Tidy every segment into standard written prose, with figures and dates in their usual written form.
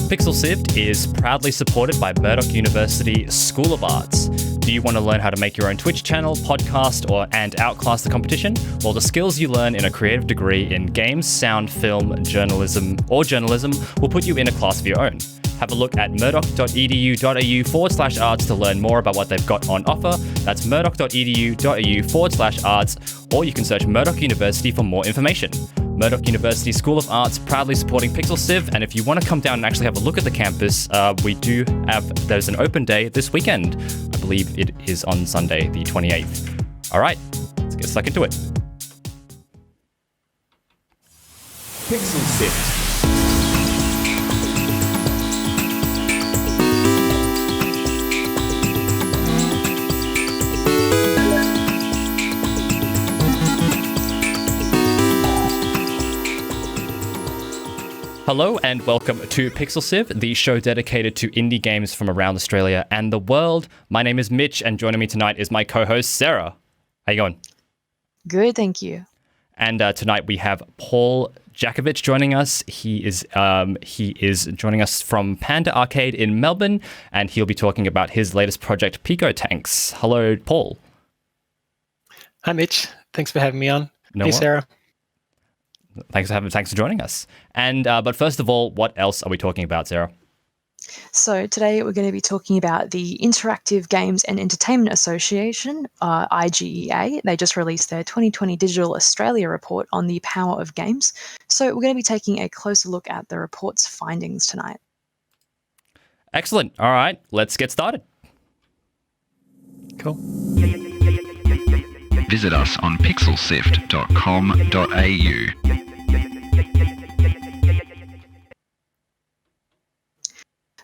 Pixel Sift is proudly supported by Murdoch University School of Arts. Do you want to learn how to make your own Twitch channel, podcast, and outclass the competition? Well, the skills you learn in a creative degree in games, sound, film, journalism will put you in a class of your own. Have a look at murdoch.edu.au/arts to learn more about what they've got on offer. That's murdoch.edu.au/arts, or you can search Murdoch University for more information. Murdoch University School of Arts proudly supporting Pixel Civ, and if you want to come down and actually have a look at the campus, there's an open day this weekend. I believe it is on Sunday, the 28th. All right, let's get stuck into it. Pixel Civ. Hello and welcome to Pixel Civ, the show dedicated to indie games from around Australia and the world. My name is Mitch, and joining me tonight is my co-host Sarah. How you going? Good, thank you. And tonight we have Paul Jakovich joining us. He is joining us from Panda Arcade in Melbourne, and he'll be talking about his latest project, Pico Tanks. Hello, Paul. Hi, Mitch. Thanks for having me on. No hey, what? Sarah. Thanks for joining us. And but first of all, what else are we talking about, Sarah? So today we're going to be talking about the Interactive Games and Entertainment Association, IGEA. They just released their 2020 Digital Australia report on the power of games. So we're going to be taking a closer look at the report's findings tonight. Excellent. All right, let's get started. Cool. Visit us on pixelsift.com.au.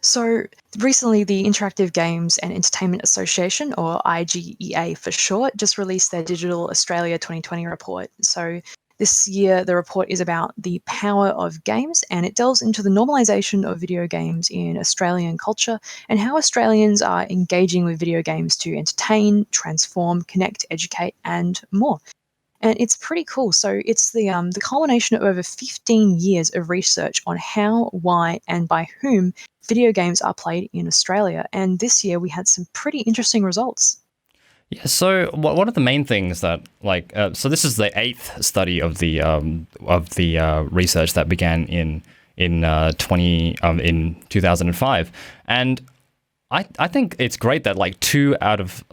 So recently, the Interactive Games and Entertainment Association, or IGEA for short, just released their Digital Australia 2020 report. So this year, the report is about the power of games, and it delves into the normalisation of video games in Australian culture and how Australians are engaging with video games to entertain, transform, connect, educate, and more. And it's pretty cool. So it's the culmination of over 15 years of research on how, why, and by whom video games are played in Australia. And this year we had some pretty interesting results. Yeah. So one of the main things that, so this is the 8th study of the research that began in 2005, and I think it's great that two out of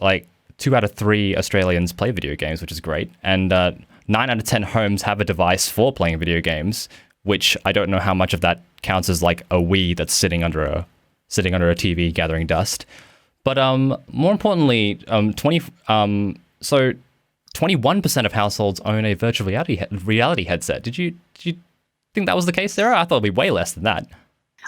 3 Australians play video games, which is great. And 9 out of 10 homes have a device for playing video games, which I don't know how much of that counts as like a Wii that's sitting under a TV gathering dust. But more importantly, 21% of households own a virtual reality headset. Did you think that was the case, Sarah? I thought it'd be way less than that.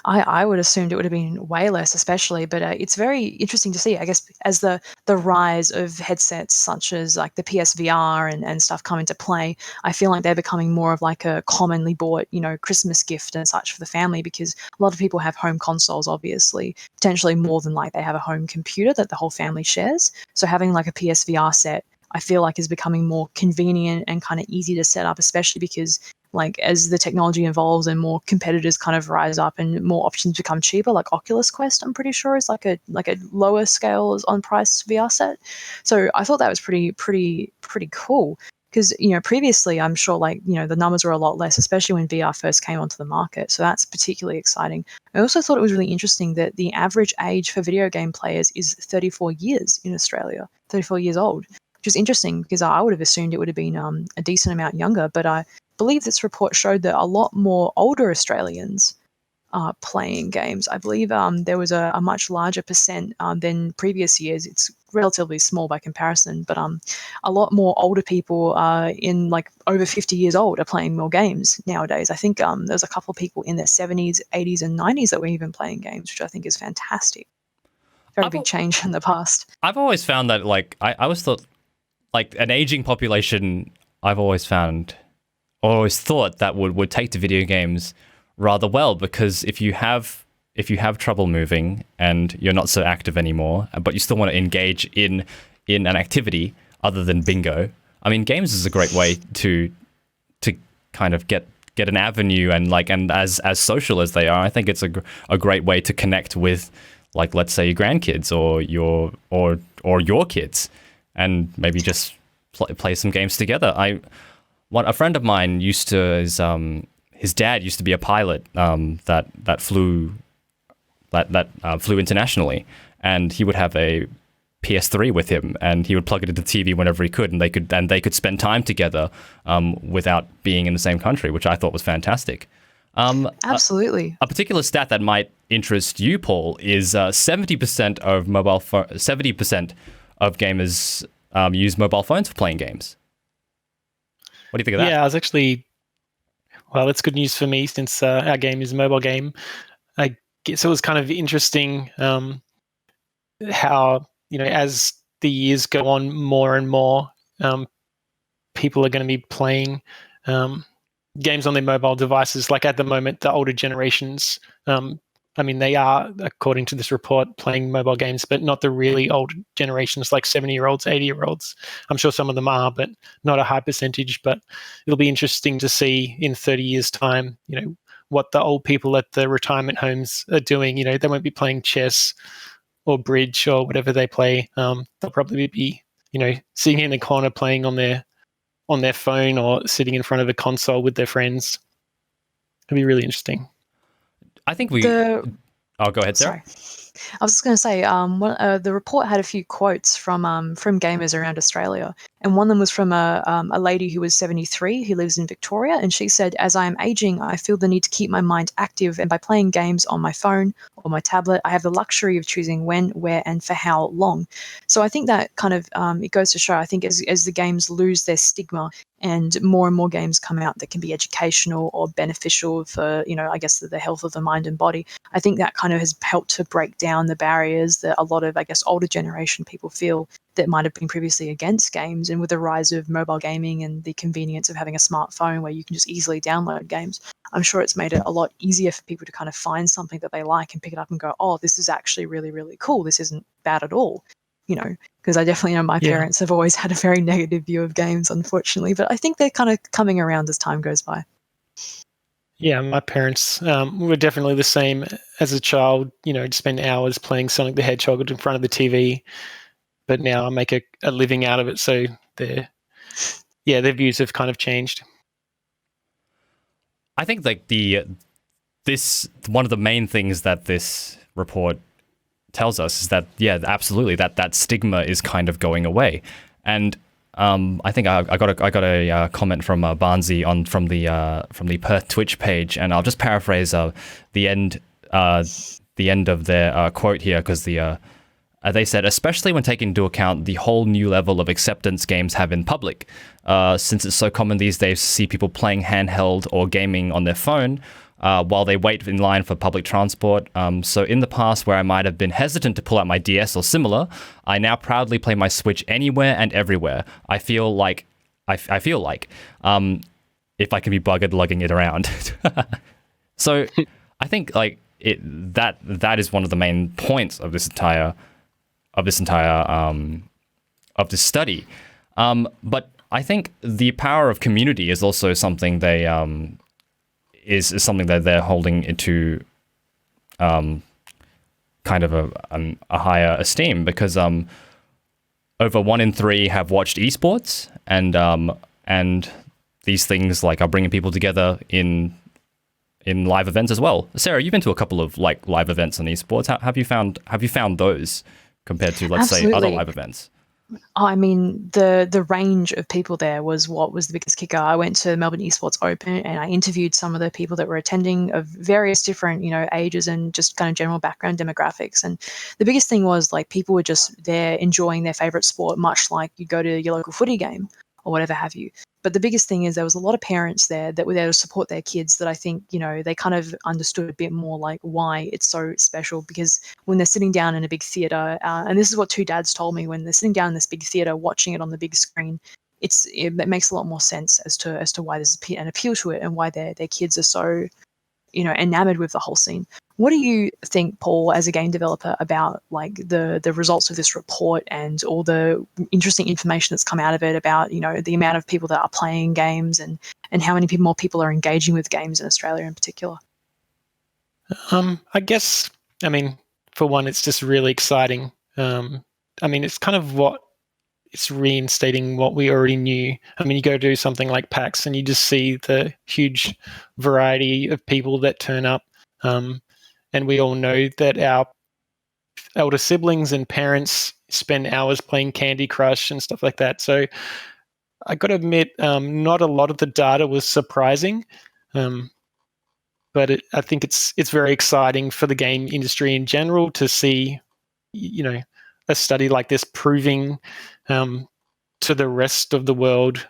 I would have assumed it would have been way less, especially, but it's very interesting to see, I guess, as the rise of headsets such as like the PSVR and stuff come into play. I feel like they're becoming more of like a commonly bought, Christmas gift and such for the family, because a lot of people have home consoles, obviously, potentially more than like they have a home computer that the whole family shares. So having like a PSVR set, I feel like is becoming more convenient and kind of easy to set up, especially because as the technology evolves and more competitors kind of rise up and more options become cheaper, like Oculus Quest, I'm pretty sure is like a lower scale on price VR set. So I thought that was pretty cool, because previously I'm sure the numbers were a lot less, especially when VR first came onto the market. So that's particularly exciting. I also thought it was really interesting that the average age for video game players is 34 years in Australia, 34 years old, which is interesting because I would have assumed it would have been a decent amount younger, but I believe this report showed that a lot more older Australians are playing games. I believe there was a much larger percent than previous years. It's relatively small by comparison, but a lot more older people in over 50 years old are playing more games nowadays. I think there's a couple of people in their 70s, 80s, and 90s that were even playing games, which I think is fantastic. Very big change from the past. I've always found that I always thought an aging population. I've always thought that would take to video games rather well, because if you have trouble moving and you're not so active anymore, but you still want to engage in an activity other than bingo, I mean, games is a great way to kind of get get an avenue, and as social as they are, I think it's a great way to connect with, like, let's say your grandkids or your kids, and maybe just play some games together. A friend of mine his dad used to be a pilot that flew internationally, and he would have a PS3 with him, and he would plug it into the TV whenever he could, and they could spend time together without being in the same country, which I thought was fantastic. Absolutely. A particular stat that might interest you, Paul, is 70% of 70% of gamers use mobile phones for playing games. What do you think of that? Yeah, I was actually... Well, that's good news for me since our game is a mobile game. I guess it was kind of interesting how, as the years go on, more and more people are going to be playing games on their mobile devices. Like at the moment, the older generations, they are, according to this report, playing mobile games, but not the really old generations, like 70-year-olds, 80-year-olds. I'm sure some of them are, but not a high percentage. But it'll be interesting to see in 30 years' time, what the old people at the retirement homes are doing. They won't be playing chess or bridge or whatever they play. They'll probably be, sitting in the corner playing on their phone or sitting in front of a console with their friends. It'll be really interesting. I think go ahead, Sarah. Sorry. I was just going to say, the report had a few quotes from gamers around Australia, and one of them was from a lady who was 73 who lives in Victoria, and she said, "As I am aging, I feel the need to keep my mind active, and by playing games on my phone or my tablet, I have the luxury of choosing when, where, and for how long." So I think that kind of it goes to show, I think, as the games lose their stigma and more games come out that can be educational or beneficial for, I guess, the health of the mind and body, I think that kind of has helped to break down the barriers that a lot of, I guess, older generation people feel that might have been previously against games. And with the rise of mobile gaming and the convenience of having a smartphone where you can just easily download games, I'm sure it's made it a lot easier for people to kind of find something that they like and pick it up and go, oh, this is actually really, really cool. This isn't bad at all. Because I definitely know my parents have always had a very negative view of games, unfortunately. But I think they're kind of coming around as time goes by. Yeah, my parents were definitely the same. As a child, I'd spend hours playing Sonic the Hedgehog in front of the TV. But now I make a living out of it. So their views have kind of changed. I think like one of the main things that this report tells us is that, absolutely, that stigma is kind of going away. And I think I got a comment from Barnsey from the Perth Twitch page, and I'll just paraphrase the end of their quote here, because they said, especially when taking into account the whole new level of acceptance games have in public, since it's so common these days to see people playing handheld or gaming on their phone while they wait in line for public transport. So in the past, where I might have been hesitant to pull out my DS or similar, I now proudly play my Switch anywhere and everywhere. I feel like if I can be buggered lugging it around. So I think like that is one of the main points of this study. But I think the power of community is also something they is something that they're holding into kind of a higher esteem, because over 1 in 3 have watched esports, and these things like are bringing people together in live events as well. Sarah, you've been to a couple of like live events on esports. How have you found those compared to, let's say, other live events? I mean, the range of people there was what was the biggest kicker. I went to Melbourne Esports Open and I interviewed some of the people that were attending of various different, ages and just kind of general background demographics. And the biggest thing was like people were just there enjoying their favorite sport, much like you go to your local footy game or whatever have you. But the biggest thing is there was a lot of parents there that were there to support their kids that I think, they kind of understood a bit more like why it's so special, because when they're sitting down in a big theatre, and this is what 2 dads told me, when they're sitting down in this big theatre watching it on the big screen, it makes a lot more sense as to why there's an appeal to it and why their kids are so enamored with the whole scene. What do you think, Paul, as a game developer, about like the results of this report and all the interesting information that's come out of it about, the amount of people that are playing games and how many more people are engaging with games in Australia in particular? I guess, for one, it's just really exciting. It's kind of it's reinstating what we already knew. You go do something like PAX and you just see the huge variety of people that turn up. And we all know that our elder siblings and parents spend hours playing Candy Crush and stuff like that. So I got to admit, not a lot of the data was surprising. But I think it's very exciting for the game industry in general to see, a study like this proving to the rest of the world,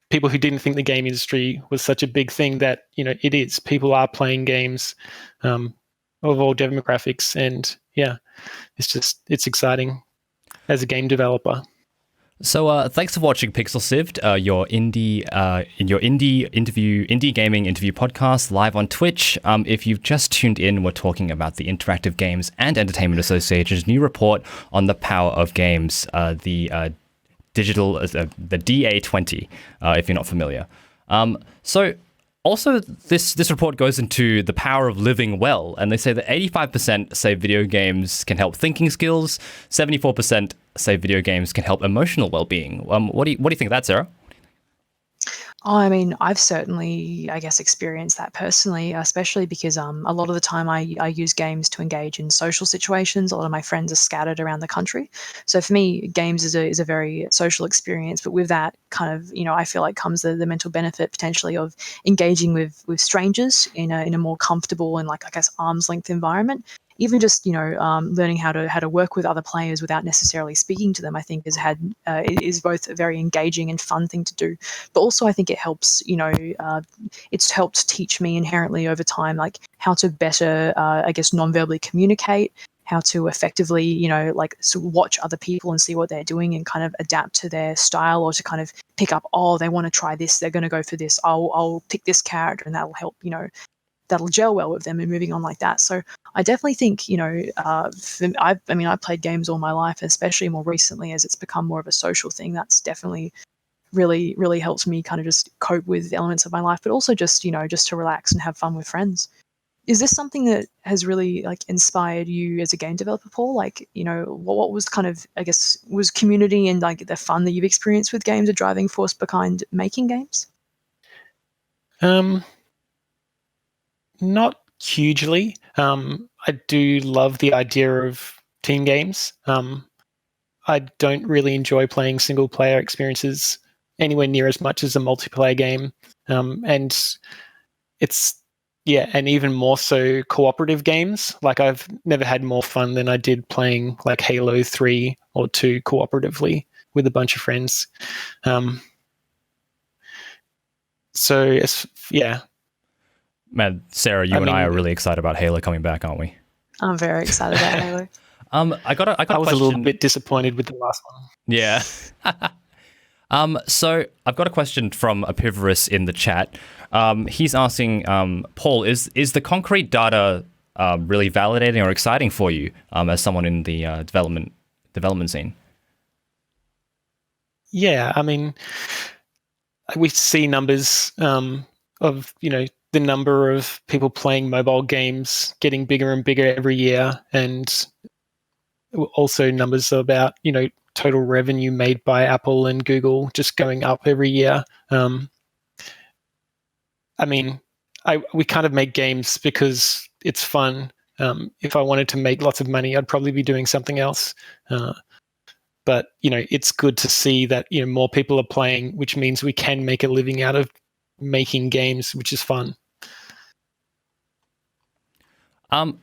people who didn't think the game industry was such a big thing that, it is. People are playing games of all demographics, and it's exciting as a game developer. So thanks for watching Pixel Sift, your indie gaming interview podcast live on Twitch. If you've just tuned in, we're talking about the Interactive Games and Entertainment Association's new report on the power of games, the DA20, if you're not familiar. So also this report goes into the power of living well, and they say that 85% say video games can help thinking skills, 74% say video games can help emotional well-being. What do you think of that, Sarah? I've certainly, experienced that personally, especially because a lot of the time I use games to engage in social situations. A lot of my friends are scattered around the country. So for me, games is a very social experience. But with that kind of, I feel like comes the mental benefit potentially of engaging with strangers in a more comfortable and arm's length environment. Even just learning how to work with other players without necessarily speaking to them, I think is both a very engaging and fun thing to do. But also, I think it helps. It's helped teach me inherently over time, like how to better, non-verbally communicate, how to effectively, watch other people and see what they're doing and kind of adapt to their style, or to kind of pick up, they want to try this, they're going to go for this. I'll pick this character, and that'll help. That'll gel well with them and moving on like that. So I definitely think, I've played games all my life, especially more recently as it's become more of a social thing. That's definitely really, really helped me kind of just cope with elements of my life, but also just to relax and have fun with friends. Is this something that has really inspired you as a game developer, Paul? What was kind of, was community and the fun that you've experienced with games a driving force behind making games? Not hugely. I do love the idea of team games. I don't really enjoy playing single player experiences anywhere near as much as a multiplayer game. And even more so cooperative games. I've never had more fun than I did playing Halo 3 or 2 cooperatively with a bunch of friends. Man, Sarah, you and I are really excited about Halo coming back, aren't we? I'm very excited about Halo. I was a little bit disappointed with the last one. Yeah. So I've got a question from Epivorous in the chat. He's asking, Paul, is the concrete data really validating or exciting for you as someone in the development scene? Yeah, we see numbers of the number of people playing mobile games getting bigger and bigger every year, and also numbers about total revenue made by Apple and Google just going up every year. We kind of make games because it's fun. If I wanted to make lots of money, I'd probably be doing something else. But it's good to see that more people are playing, which means we can make a living out of making games, which is fun.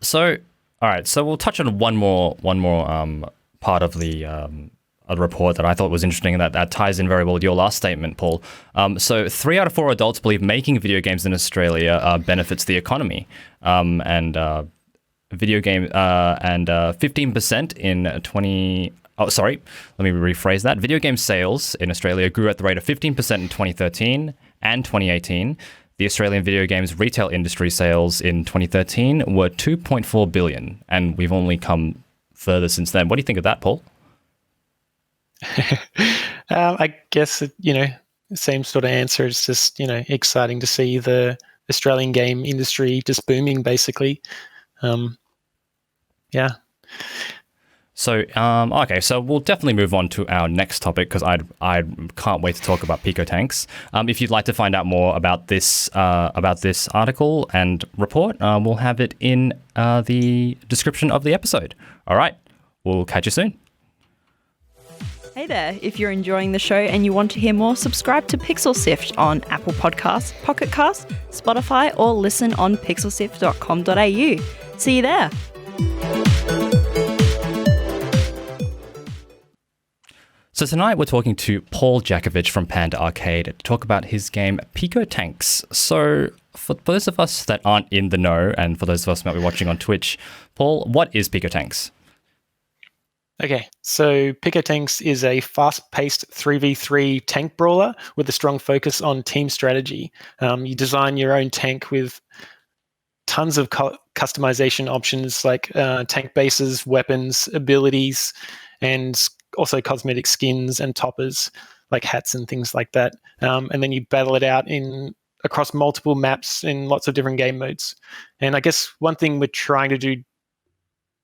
So all right, so we'll touch on one more part of the report that I thought was interesting, and that ties in very well with your last statement, Paul. So 3 out of 4 adults believe making video games in Australia benefits the economy, and 15% in 20. Oh, sorry. Let me rephrase that. Video game sales in Australia grew at the rate of 15% in 2013 and 2018. the Australian video games retail industry sales in 2013 were 2.4 billion, and we've only come further since then. What do you think of that, Paul? I guess, same sort of answer. It's just, exciting to see the Australian game industry just booming, basically. Yeah. So, okay, so we'll definitely move on to our next topic because I can't wait to talk about Pico Tanks. If you'd like to find out more about this article and report, we'll have it in the description of the episode. All right, we'll catch you soon. Hey there, if you're enjoying the show and you want to hear more, subscribe to Pixel Sift on Apple Podcasts, Pocket Casts, Spotify, or listen on pixelsift.com.au. See you there. So tonight we're talking to Paul Jakovich from Panda Arcade to talk about his game Pico Tanks. So for those of us that aren't in the know, and for those of us who might be watching on Twitch, Paul, what is Pico Tanks? Okay, so Pico Tanks is a fast-paced 3v3 tank brawler with a strong focus on team strategy. You design your own tank with tons of customization options like tank bases, weapons, abilities, and also cosmetic skins and toppers like hats and things like that. And then you battle it out across multiple maps in lots of different game modes. And I guess one thing we're trying to do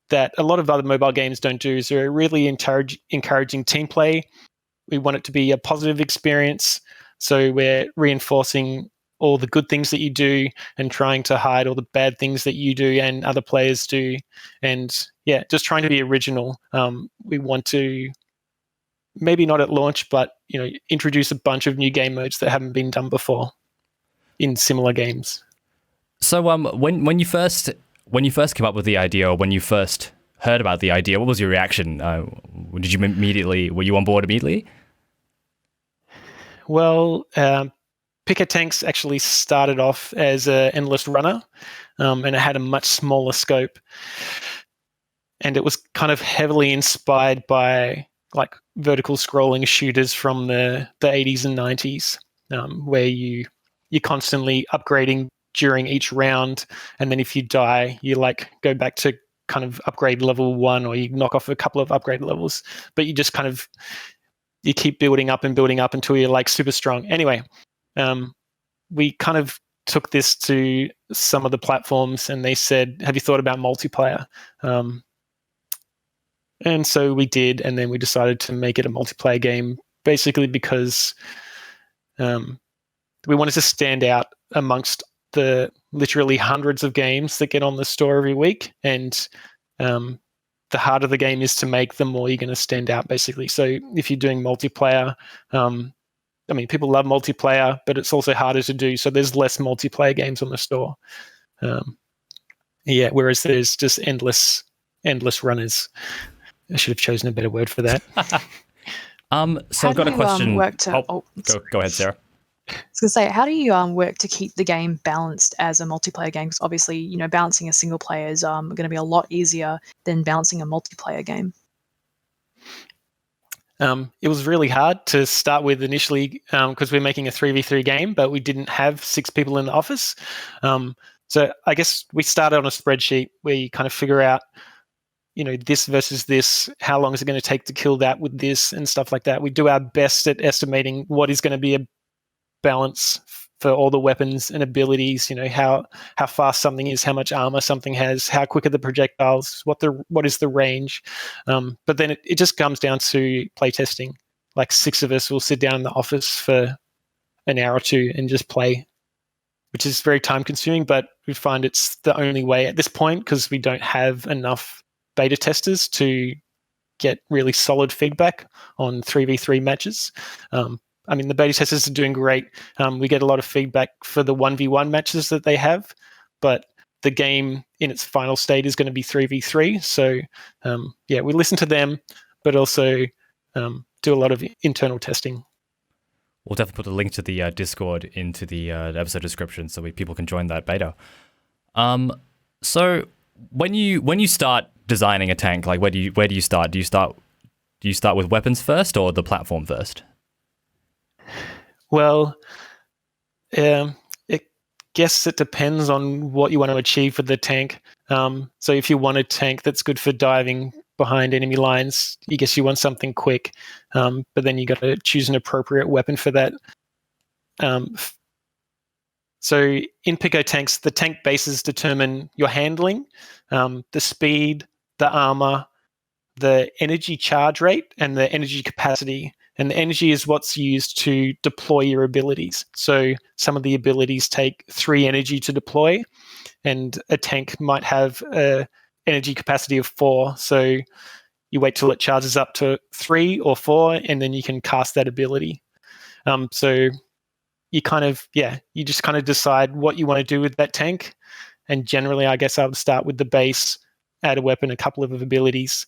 that a lot of other mobile games don't do is they're really encouraging team play. We want it to be a positive experience. So we're reinforcing all the good things that you do and trying to hide all the bad things that you do and other players do. And yeah, just trying to be original. We want to maybe not at launch, but introduce a bunch of new game modes that haven't been done before in similar games. So when you first came up with the idea, or when you first heard about the idea, what was your reaction? Were you on board immediately? Well, Pico Tanks actually started off as an endless runner, and it had a much smaller scope. And it was kind of heavily inspired by like vertical scrolling shooters from the 80s and 90s, where you're constantly upgrading during each round, and then if you die, you like go back to kind of upgrade level 1, or you knock off a couple of upgrade levels, but you just kind of you keep building up until you're like super strong. Anyway, we kind of took this to some of the platforms, and they said, "Have you thought about multiplayer?" And so we did, and then we decided to make it a multiplayer game, basically because we wanted to stand out amongst the literally hundreds of games that get on the store every week. And the harder the game is to make, the more you're going to stand out, basically. So if you're doing multiplayer, people love multiplayer, but it's also harder to do. So there's less multiplayer games on the store. Whereas there's just endless runners. I should have chosen a better word for that. So I've got a question. Go ahead, Sarah. I was going to say, how do you work to keep the game balanced as a multiplayer game? Because obviously, balancing a single player is going to be a lot easier than balancing a multiplayer game. It was really hard to start with initially because we're making a 3v3 game, but we didn't have 6 people in the office. So I guess we started on a spreadsheet where you kind of figure out, this versus this, how long is it going to take to kill that with this and stuff like that. We do our best at estimating what is going to be a balance for all the weapons and abilities, how fast something is, how much armor something has, how quick are the projectiles, what is the range. But then it just comes down to playtesting. Like 6 of us will sit down in the office for an hour or 2 and just play, which is very time consuming, but we find it's the only way at this point because we don't have enough beta testers to get really solid feedback on 3v3 matches. The beta testers are doing great. We get a lot of feedback for the 1v1 matches that they have, but the game in its final state is going to be 3v3. So, we listen to them, but also do a lot of internal testing. We'll definitely put a link to the Discord into the episode description so people can join that beta. So when you start designing a tank, like where do you start? Do you start with weapons first or the platform first? Well, it guess it depends on what you want to achieve with the tank. So if you want a tank that's good for diving behind enemy lines, I guess you want something quick, but then you got to choose an appropriate weapon for that. So in Pico Tanks, the tank bases determine your handling, the speed, the armor, the energy charge rate, and the energy capacity. And the energy is what's used to deploy your abilities. So some of the abilities take 3 energy to deploy, and a tank might have a energy capacity of 4. So you wait till it charges up to 3 or 4, and then you can cast that ability. So you just kind of decide what you want to do with that tank. And generally, I guess I would start with the base, add a weapon, a couple of abilities.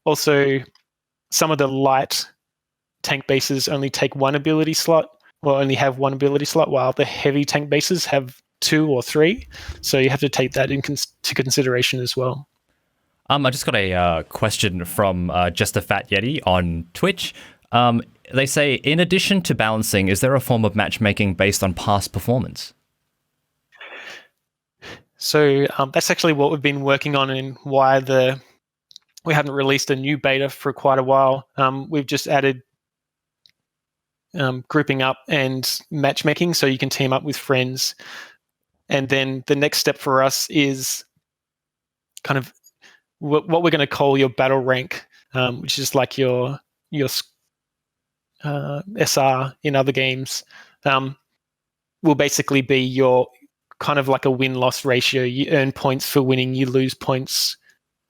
Also, some of the light tank bases only take 1 ability slot, or only have 1 ability slot, while the heavy tank bases have 2 or 3. So you have to take that into consideration as well. I just got a question from Just a Fat Yeti on Twitch. They say, in addition to balancing, is there a form of matchmaking based on past performance? So that's actually what we've been working on, and why we haven't released a new beta for quite a while. We've just added grouping up and matchmaking, so you can team up with friends. And then the next step for us is kind of what we're going to call your battle rank, which is like your SR in other games. Will basically be your kind of like a win-loss ratio. You earn points for winning, you lose points,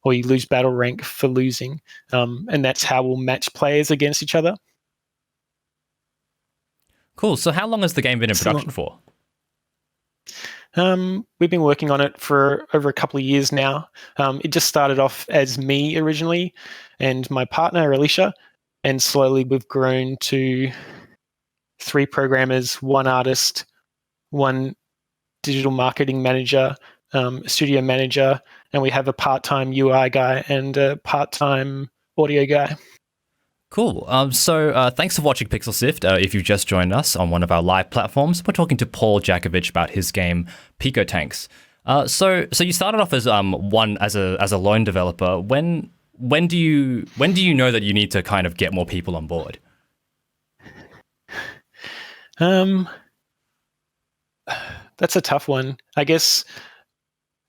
or you lose battle rank for losing. And that's how we'll match players against each other. Cool. So how long has the game been in production for? We've been working on it for over a couple of years now. It just started off as me originally and my partner, Alicia, and slowly we've grown to 3 programmers, 1 artist, 1 digital marketing manager, studio manager, and we have a part-time UI guy and a part-time audio guy. Cool. So thanks for watching Pixel Sift. If you've just joined us on one of our live platforms, we're talking to Paul Jakovich about his game Pico Tanks. So you started off as as a lone developer. When do you know that you need to kind of get more people on board? That's a tough one. I guess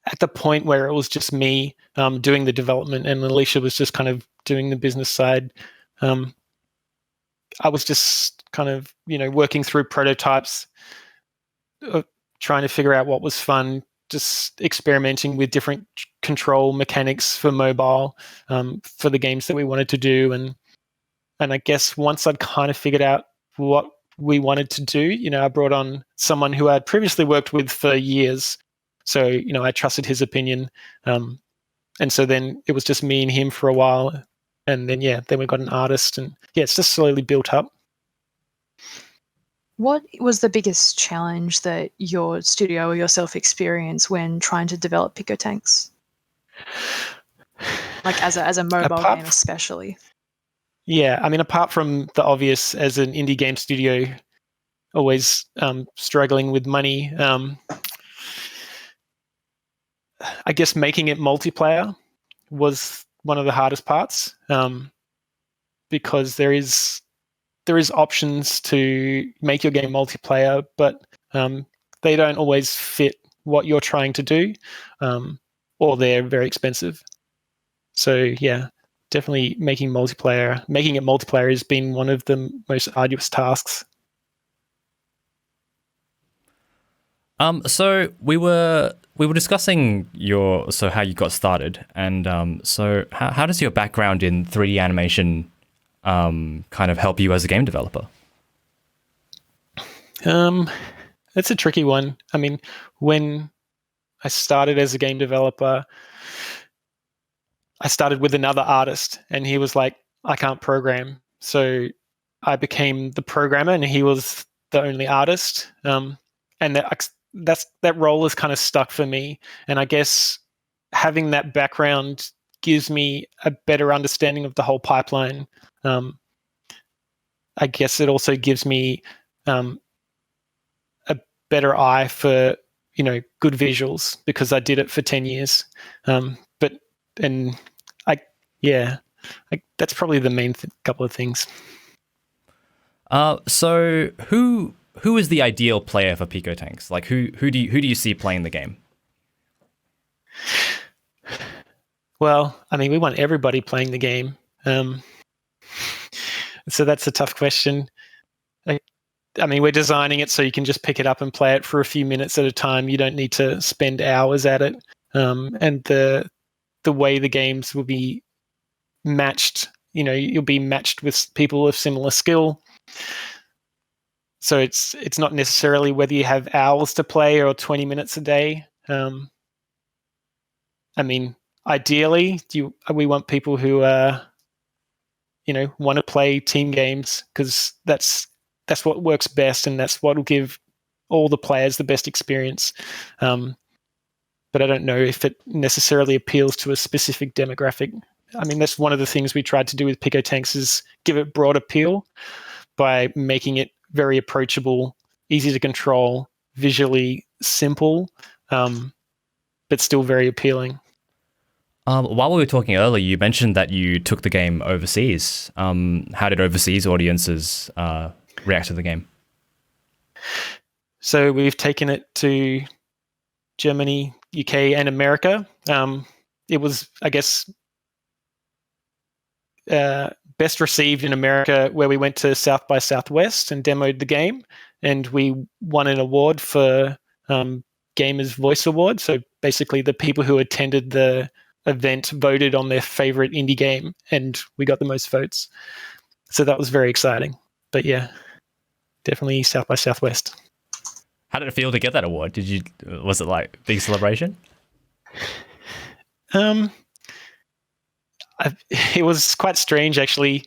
at the point where it was just me doing the development and Alicia was just kind of doing the business side, I was just kind of, working through prototypes, trying to figure out what was fun, just experimenting with different control mechanics for mobile, for the games that we wanted to do. And I guess once I'd kind of figured out what we wanted to do, I brought on someone who I'd previously worked with for years. So, I trusted his opinion. And so then it was just me and him for a while. And then, then we got an artist, and it's just slowly built up. What was the biggest challenge that your studio or yourself experienced when trying to develop Pico Tanks? Like as a mobile game especially. Yeah, I mean, apart from the obvious, as an indie game studio, always struggling with money, I guess making it multiplayer was one of the hardest parts, because there is options to make your game multiplayer, but they don't always fit what you're trying to do, or they're very expensive. So definitely making it multiplayer has been one of the most arduous tasks. So we were discussing how you got started, and so how does your background in 3D animation kind of help you as a game developer? It's a tricky one. I mean, when I started as a game developer, I started with another artist, and he was like, I can't program. So I became the programmer, and he was the only artist. And that role is kind of stuck for me. And I guess having that background gives me a better understanding of the whole pipeline. I guess it also gives me a better eye for good visuals because I did it for 10 years. That's probably the main couple of things. So who is the ideal player for Pico Tanks? Like who do you see playing the game? Well, I mean, we want everybody playing the game. So that's a tough question. I mean, we're designing it so you can just pick it up and play it for a few minutes at a time. You don't need to spend hours at it. And the way the games will be matched, you'll be matched with people of similar skill. So it's not necessarily whether you have hours to play or 20 minutes a day. I mean, ideally, we want people who want to play team games because that's what works best, and that's what will give all the players the best experience. But I don't know if it necessarily appeals to a specific demographic. I mean, that's one of the things we tried to do with Pico Tanks is give it broad appeal by making it very approachable, easy to control, visually simple, but still very appealing. While we were talking earlier, you mentioned that you took the game overseas. How did overseas audiences react to the game? So we've taken it to Germany, UK, and America. It was, I guess, best received in America, where we went to South by Southwest and demoed the game, and we won an award for Gamers Voice Award. So basically, the people who attended the event voted on their favorite indie game, and we got the most votes. So that was very exciting. But yeah, definitely South by Southwest. How did it feel to get that award? Was it like a big celebration? It was quite strange, actually.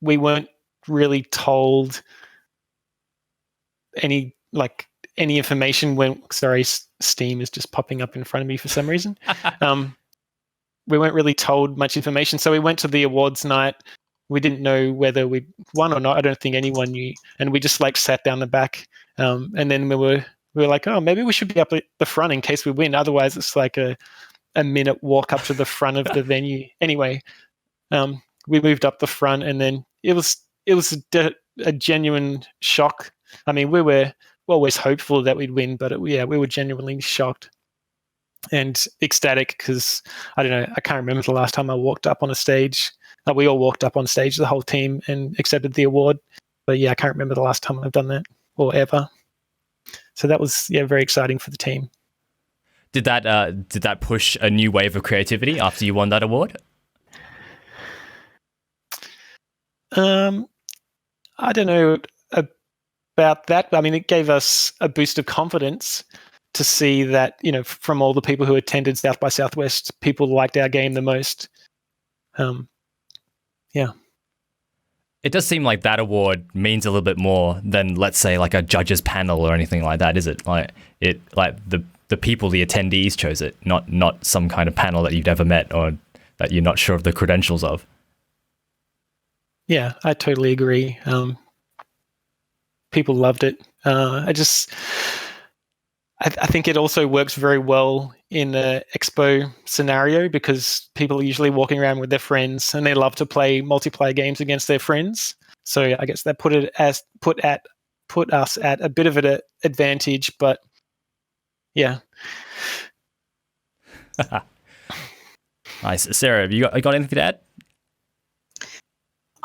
We weren't really told any information when. Sorry, Steam is just popping up in front of me for some reason. We weren't really told much information, so we went to the awards night. We didn't know whether we won or not. I don't think anyone knew, and we just sat down the back. And then we were like, oh, maybe we should be up at the front in case we win. Otherwise, it's like a minute walk up to the front of the venue. Anyway, we moved up the front, and then it was a genuine shock. I mean, we were always hopeful that we'd win, but we were genuinely shocked and ecstatic because I don't know. I can't remember the last time I walked up on a stage. We all walked up on stage, the whole team, and accepted the award. But yeah, I can't remember the last time I've done that or ever. So that was very exciting for the team. Did that push a new wave of creativity after you won that award? I don't know about that. I mean, it gave us a boost of confidence to see that, from all the people who attended South by Southwest, people liked our game the most. Yeah. It does seem like that award means a little bit more than, let's say, like a judges panel or anything like that, is it? The people, the attendees chose it, not some kind of panel that you've never met or that you're not sure of the credentials of. Yeah, I totally agree. People loved it. I think it also works very well in the expo scenario because people are usually walking around with their friends and they love to play multiplayer games against their friends. So I guess that put us at a bit of an advantage, but yeah. Nice. Sarah, have you got anything to add?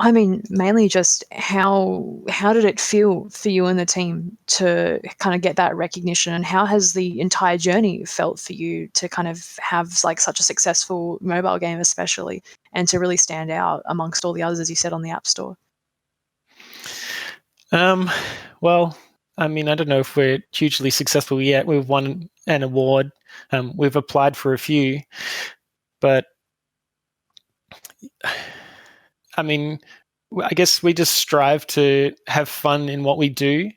I mean, mainly just how did it feel for you and the team to kind of get that recognition, and how has the entire journey felt for you to kind of have such a successful mobile game, especially, and to really stand out amongst all the others, as you said, on the App Store? Well, I mean, I don't know if we're hugely successful yet. We've won an award. We've applied for a few, but I mean, I guess we just strive to have fun in what we do.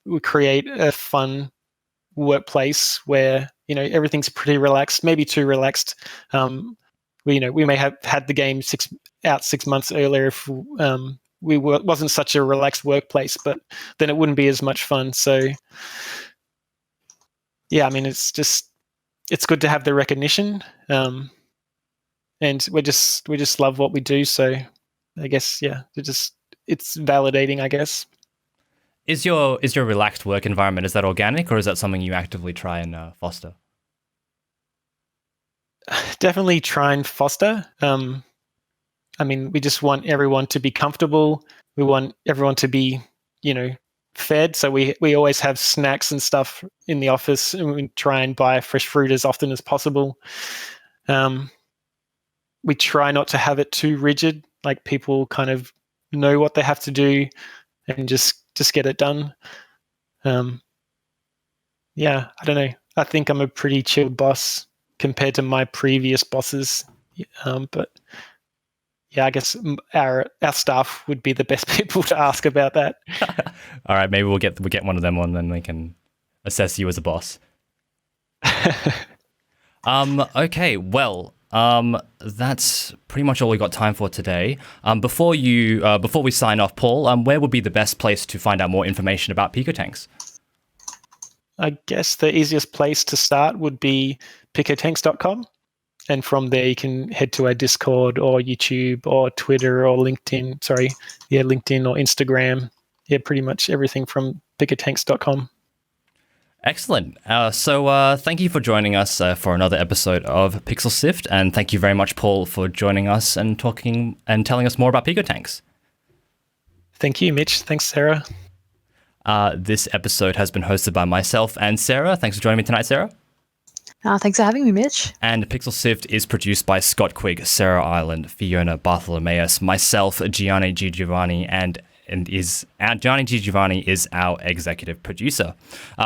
We create a fun workplace where, everything's pretty relaxed, maybe too relaxed. We may have had the game 6 months earlier if wasn't such a relaxed workplace, but then it wouldn't be as much fun. So yeah, I mean, it's good to have the recognition, and we just love what we do. So I guess, yeah, it's validating, I guess. Is your relaxed work environment, is that organic, or is that something you actively try and foster? Definitely try and foster. I mean, we just want everyone to be comfortable. We want everyone to be, fed. So we always have snacks and stuff in the office, and we try and buy fresh fruit as often as possible. We try not to have it too rigid, like people kind of know what they have to do and just get it done. Yeah, I don't know. I think I'm a pretty chilled boss compared to my previous bosses. But yeah, I guess our staff would be the best people to ask about that. All right, maybe we'll get one of them on, then we can assess you as a boss. Okay, well, that's pretty much all we got time for today. Before we sign off, Paul, where would be the best place to find out more information about Pico Tanks? I guess the easiest place to start would be picotanks.com. And from there, you can head to our Discord or YouTube or Twitter or LinkedIn. LinkedIn or Instagram. Yeah, pretty much everything from picotanks.com. Excellent. So thank you for joining us for another episode of Pixel Sift, and thank you very much, Paul, for joining us and talking and telling us more about Pico Tanks. Thank you, Mitch. Thanks, Sarah. This episode has been hosted by myself and Sarah. Thanks for joining me tonight, Sarah. Thanks for having me, Mitch. And Pixel Sift is produced by Scott Quigg, Sarah Ireland, Fiona Bartholomaeus, myself, Gianni Di Giovanni, and Gianni Di Giovanni is our executive producer.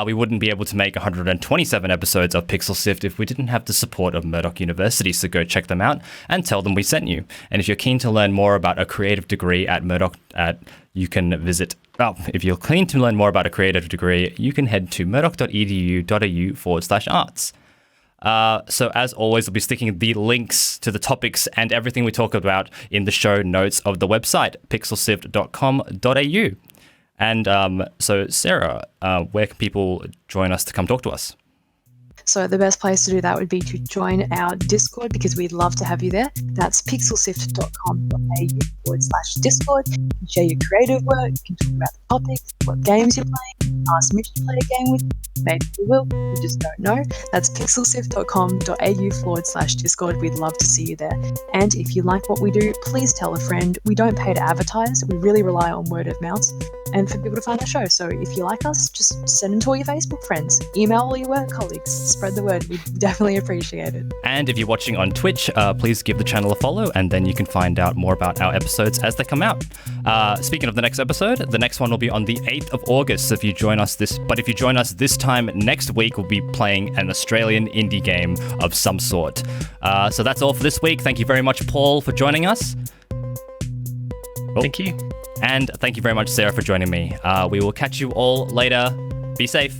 We wouldn't be able to make 127 episodes of Pixel Sift if we didn't have the support of Murdoch University, so go check them out and tell them we sent you. And if you're keen to learn more about a creative degree at Murdoch, you can visit. If you're keen to learn more about a creative degree, you can head to murdoch.edu.au/arts. So as always, we'll be sticking the links to the topics and everything we talk about in the show notes of the website, pixelsift.com.au. And so Sarah, where can people join us to come talk to us? So the best place to do that would be to join our Discord, because we'd love to have you there. That's pixelsift.com.au/Discord. You can share your creative work, you can talk about the topics, what games you're playing, ask Mitch to play a game with you. Maybe we will, we just don't know. That's pixelsift.com.au/Discord. We'd love to see you there. And if you like what we do, please tell a friend. We don't pay to advertise. We really rely on word of mouth and for people to find the show. So if you like us, just send them to all your Facebook friends. Email all your work colleagues. Spread the word. We definitely appreciate it. And if you're watching on Twitch, please give the channel a follow, and then you can find out more about our episodes as they come out. Speaking of the next episode, the next one will be on the 8th of August. So if you join us this time next week, we'll be playing an Australian indie game of some sort. So that's all for this week. Thank you very much, Paul, for joining us. Thank you. And thank you very much, Sarah, for joining me. We will catch you all later. Be safe.